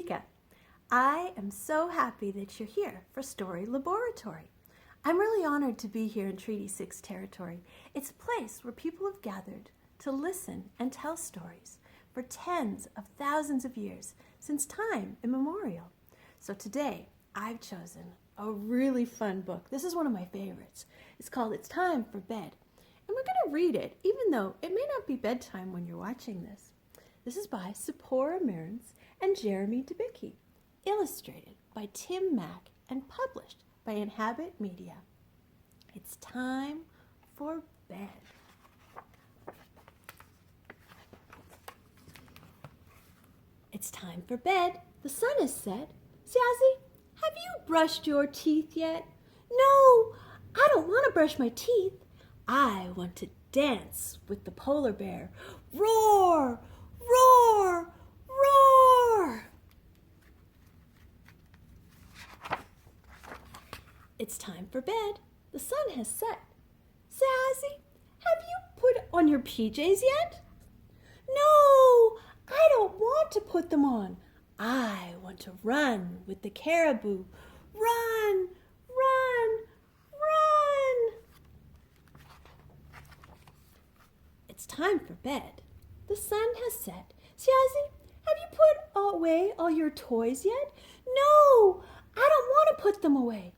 Danica. I am so happy that you're here for Story Laboratory. I'm really honored to be here in Treaty 6 territory. It's a place where people have gathered to listen and tell stories for tens of thousands of years, since time immemorial. So today, I've chosen a really fun book. This is one of my favorites. It's called It's Time for Bed. And we're going to read it, even though it may not be bedtime when you're watching this. This is by Sephora Mearns and Jeremy Debicki, illustrated by Tim Mack and published by Inhabit Media. It's time for bed. It's time for bed. The sun is set. Sassy, have you brushed your teeth yet? No, I don't want to brush my teeth. I want to dance with the polar bear. Roar, roar, roar. It's time for bed. The sun has set. Sassy, have you put on your PJs yet? No, I don't want to put them on. I want to run with the caribou. Run, run, run. It's time for bed. The sun has set. Sassy, have you put away all your toys yet? No, I don't want to put them away.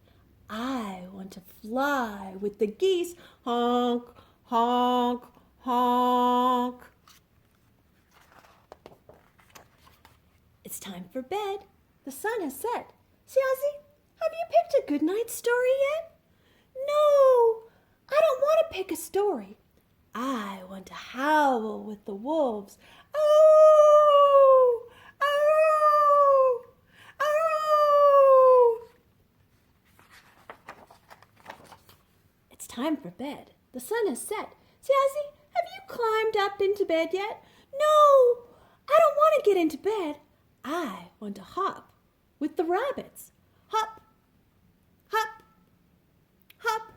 I want to fly with the geese. Honk, honk, honk. It's time for bed. The sun has set. Sassy, have you picked a good night story yet? No, I don't want to pick a story. I want to howl with the wolves. Oh, oh, oh. It's time for bed. The sun has set. Sassy, have you climbed up into bed yet? No, I don't want to get into bed. I want to hop with the rabbits. Hop, hop, hop.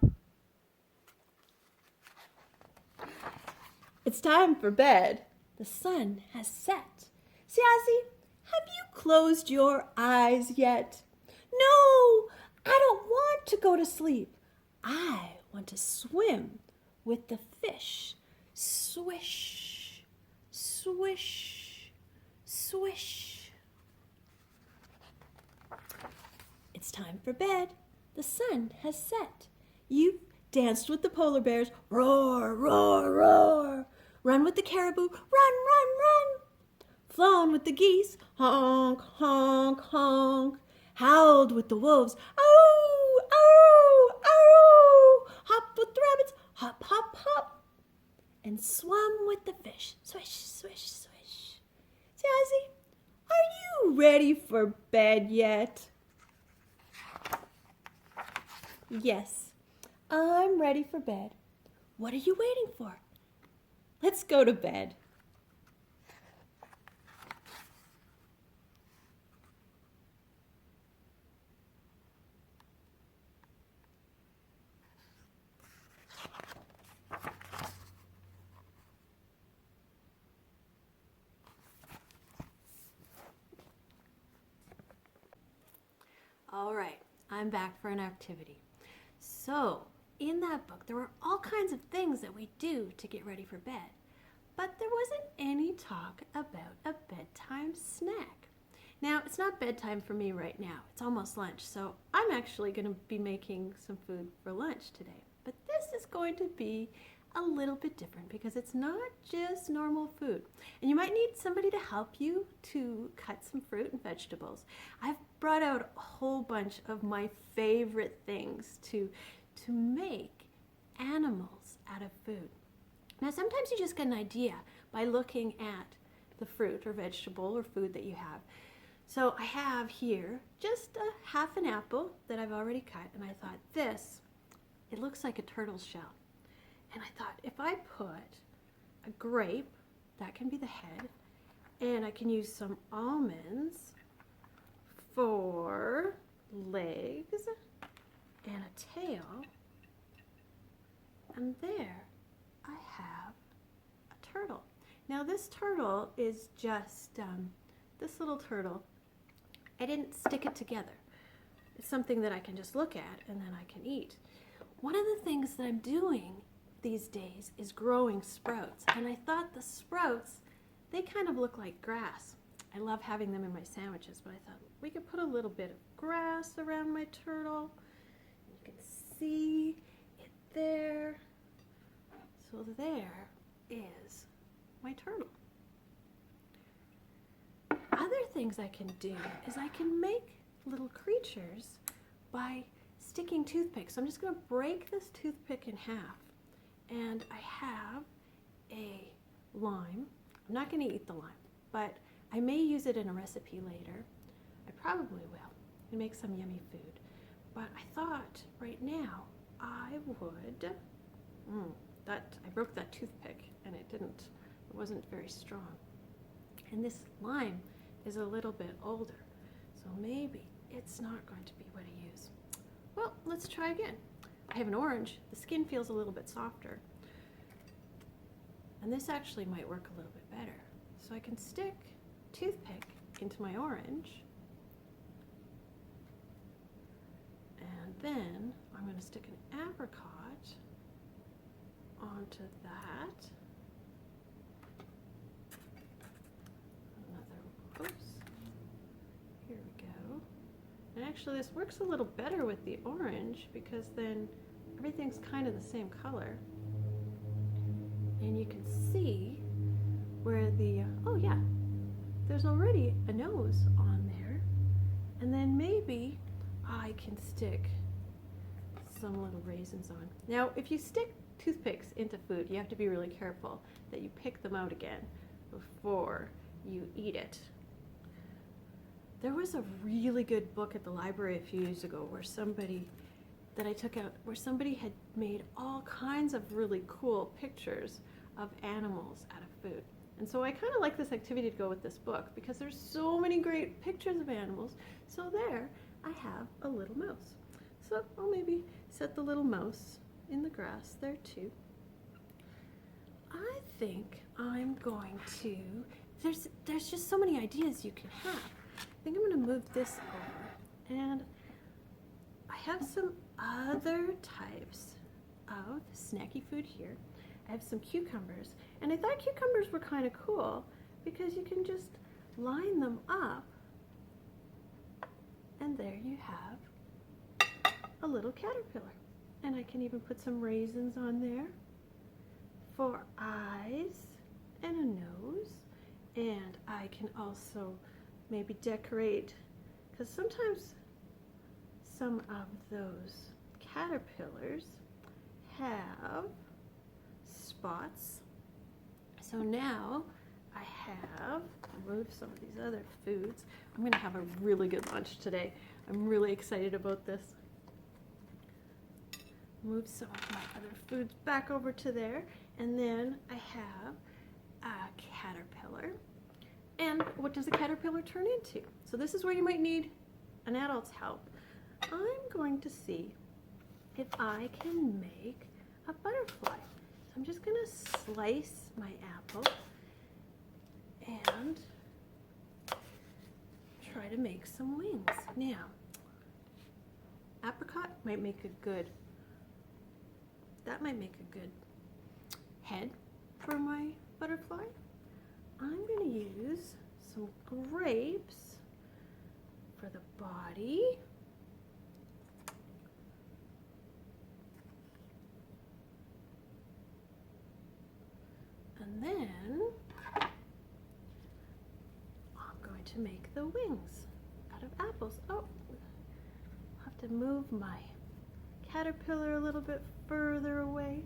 It's time for bed. The sun has set. Sassy, have you closed your eyes yet? No, I don't want to go to sleep. I want to swim with the fish. Swish, swish, swish. It's time for bed. The sun has set. You've danced with the polar bears. Roar, roar, roar. Run with the caribou. Run, run, run. Flown with the geese. Honk, honk, honk. Howled with the wolves. Oh, oh, oh. Hop with the rabbits. Hop, hop, hop. And swum with the fish. Swish, swish, swish. Sassy, are you ready for bed yet? Yes, I'm ready for bed. What are you waiting for? Let's go to bed. All right, I'm back for an activity. So, in that book, there were all kinds of things that we do to get ready for bed, but there wasn't any talk about a bedtime snack. Now, it's not bedtime for me right now. It's almost lunch, so I'm actually going to be making some food for lunch today. But this is going to be a little bit different because it's not just normal food. And you might need somebody to help you to cut some fruit and vegetables. I've brought out a whole bunch of my favorite things to make animals out of food. Now, sometimes you just get an idea by looking at the fruit or vegetable or food that you have. So I have here just a half an apple that I've already cut, and I thought it looks like a turtle's shell. And I thought if I put a grape, that can be the head, and I can use some almonds for legs and a tail, and there I have a turtle. Now this turtle is just, this little turtle I didn't stick it together. It's something that I can just look at and then I can eat. One of the things that I'm doing these days is growing sprouts. And I thought the sprouts, they kind of look like grass. I love having them in my sandwiches, but I thought we could put a little bit of grass around my turtle. You can see it there. So there is my turtle. Other things I can do is I can make little creatures by sticking toothpicks. So I'm just going to break this toothpick in half. And I have a lime. I'm not going to eat the lime, but I may use it in a recipe later. I probably will. And make some yummy food. But I thought right now I would... I broke that toothpick and it wasn't very strong. And this lime is a little bit older, so maybe it's not going to be what I use. Well, let's try again. I have an orange. The skin feels a little bit softer. And this actually might work a little bit better. So I can stick toothpick into my orange. And then I'm going to stick an apricot onto that. Oops. Here we go. And actually this works a little better with the orange because then everything's kind of the same color. And you can see where the, oh yeah, there's already a nose on there. And then maybe I can stick some little raisins on. Now, if you stick toothpicks into food, you have to be really careful that you pick them out again before you eat it. There was a really good book at the library a few years ago where somebody had made all kinds of really cool pictures of animals out of food. And so I kind of like this activity to go with this book because there's so many great pictures of animals. So there I have a little mouse. So I'll maybe set the little mouse in the grass there too. I think I'm going to, there's just so many ideas you can have. I think I'm going to move this over, and I have some other types of snacky food here. I have some cucumbers, and I thought cucumbers were kind of cool because you can just line them up, and there you have a little caterpillar. And I can even put some raisins on there for eyes and a nose, and I can also maybe decorate, because sometimes some of those caterpillars have spots. So now I have removed some of these other foods. I'm going to have a really good lunch today. I'm really excited about this. Move some of my other foods back over to there, and then I have a caterpillar. And what does the caterpillar turn into? So this is where you might need an adult's help. I'm going to see if I can make a butterfly. So I'm just going to slice my apple and try to make some wings. Now, apricot might make a good head for my butterfly. I'm going to use some grapes for the body. And then I'm going to make the wings out of apples. Oh, I'll have to move my caterpillar a little bit further away.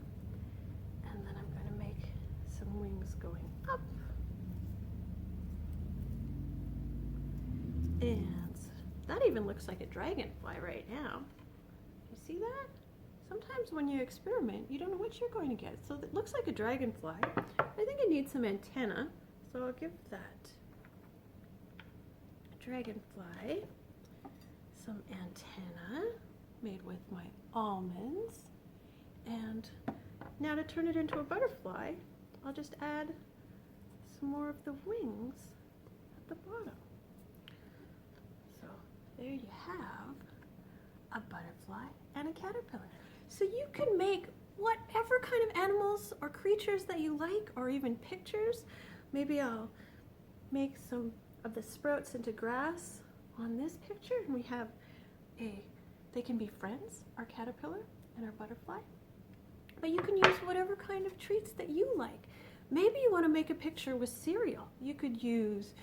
And then I'm going to make some wings going up. And that even looks like a dragonfly right now. You see that? Sometimes when you experiment, you don't know what you're going to get. So it looks like a dragonfly. I think it needs some antenna, so I'll give that dragonfly some antenna made with my almonds. And now to turn it into a butterfly, I'll just add some more of the wings at the bottom. So there you have a butterfly and a caterpillar. So you can make whatever kind of animals or creatures that you like, or even pictures. Maybe I'll make some of the sprouts into grass on this picture, and we have they can be friends, our caterpillar and our butterfly. But you can use whatever kind of treats that you like. Maybe you want to make a picture with cereal. You could use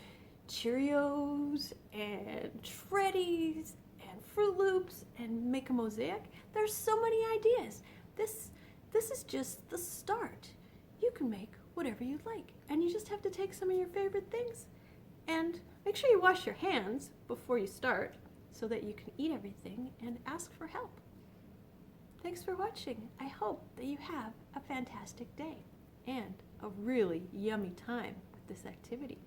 Cheerios and Shreddies and Fruit Loops and make a mosaic. There's so many ideas. This is just the start. You can make whatever you like, and you just have to take some of your favorite things and make sure you wash your hands before you start so that you can eat everything and ask for help. Thanks for watching. I hope that you have a fantastic day and a really yummy time with this activity.